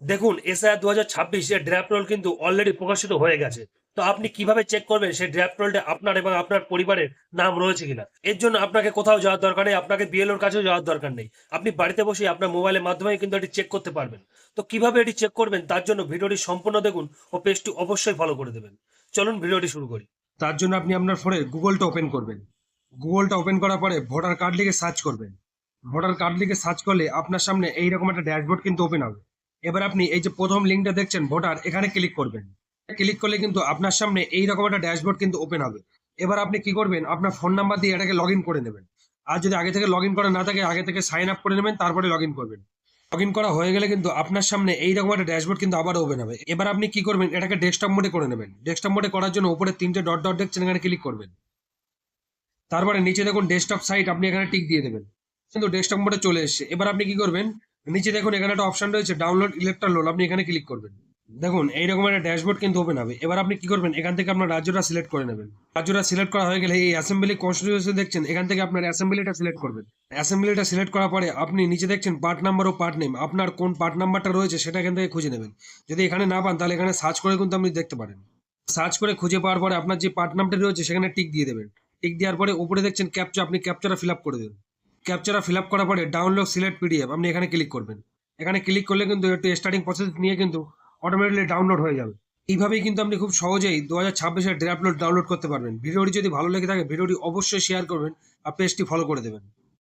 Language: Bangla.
দেখুন, এসআইআর 2026 এর ড্রাফট রোল কিন্তু অলরেডি প্রকাশিত হয়ে গেছে। তো আপনি কিভাবে চেক করবেন সেই ড্রাফট রোলটা আপনার এবং আপনার পরিবারের নাম রয়েছে কিনা? এর জন্য আপনাকে কোথাও যাওয়ার দরকার নেই, আপনাকে বিএলওর কাছেও যাওয়ার দরকার নেই। আপনি বাড়িতে বসেই আপনার মোবাইলের মাধ্যমে কিন্তু এটি চেক করতে পারবেন। তো কিভাবে এটি চেক করবেন তার জন্য ভিডিওটি সম্পূর্ণ দেখুন ও পেজটি অবশ্যই ফলো করে দেবেন। চলুন ভিডিওটি শুরু করি। তার জন্য আপনি আপনার ফোনে গুগলটা ওপেন করবেন। গুগলটা ওপেন করার পরে ভোটার কার্ড লিখে সার্চ করবেন। ভোটার কার্ড লিখে সার্চ করলে আপনার সামনে এইরকম একটা ড্যাশবোর্ড কিন্তু ওপেন হবে। এবার আপনি এই যে প্রথম লিঙ্কটা দেখছেন ভোটার, এখানে ক্লিক করবেন। ক্লিক করলে কিন্তু আপনার সামনে এইরকম একটা ড্যাশবোর্ড কিন্তু ওপেন হবে। এবার আপনি কি করবেন, আপনার ফোন নাম্বার দিয়ে এটাকে লগ ইন করে নেবেন। আর যদি আগে থেকে লগ ইন করা না থাকে, আগে থেকে সাইন আপ করে নেবেন, তারপরে লগ ইন করবেন। লগ ইন করা হয়ে গেলে কিন্তু আপনার সামনে এইরকম একটা ড্যাশবোর্ড কিন্তু আবার ওপেন হবে। এবার আপনি কি করবেন, এটাকে ডেস্কটপ মোডে করে নেবেন। ডেস্কটপ মোডে করার জন্য উপরে তিনটে ডট ডট দেখছেন, এখানে ক্লিক করবেন। তারপরে নিচে দেখুন ডেস্কটপ সাইট, আপনি এখানে টিক দিয়ে দেবেন। কিন্তু ডেস্কটপ মোডে চলে এসেছে। এবার আপনি কি করবেন, নিচে দেখুন এখানে একটা অপশন রয়েছে ডাউনলোড ইলেকট্রাল রোল, আপনি এখানে ক্লিক করবেন। দেখুন এইরকম একটা ড্যাশবোর্ড কিন্তু ওপেন হবে। এবার আপনি কি করবেন, এখান থেকে আপনার রাজ্যটা সিলেক্ট করে নেবেন। রাজ্যটা সিলেক্ট করা হয়ে গেলে এই অ্যাসেম্বলি কনস্টিটিউয়েন্সি দেখছেন, এখান থেকে আপনার অ্যাসেম্বলিটা সিলেক্ট করবেন। অ্যাসেম্বলিটা সিলেক্ট করার পরে আপনি নিচে দেখছেন পার্ট নাম্বার ও পার্ট নেম, আপনার কোন পার্ট নাম্বারটা রয়েছে সেটা এখান থেকে খুঁজে নেবেন। যদি এখানে না পান তাহলে এখানে সার্চ করে কিন্তু আপনি দেখতে পারেন। সার্চ করে খুঁজে পাওয়ার পরে আপনার যে পার্ট নামটা রয়েছে সেখানে টিক দিয়ে দেবেন। টিক দেওয়ার পরে উপরে দেখছেন ক্যাপচা, আপনি ক্যাপচাটা ফিল আপ করে দেবেন। ক্যাপচাটা ফিল আপ করার পরে ডাউনলোড সিলেক্ট পিডিএফ, আপনি এখানে ক্লিক করবেন। এখানে ক্লিক করলে কিন্তু একটু স্টার্টিং প্রসেস নিয়ে কিন্তু অটোমেটিকলি ডাউনলোড হয়ে যাবে। এইভাবেই কিন্তু আপনি খুব সহজেই 2026-এর ড্রাফট ডাউনলোড করতে পারবেন। ভিডিওটি যদি ভালো লেগে থাকে ভিডিওটি অবশ্যই শেয়ার করবেন আর পেজটি ফলো করে দেবেন।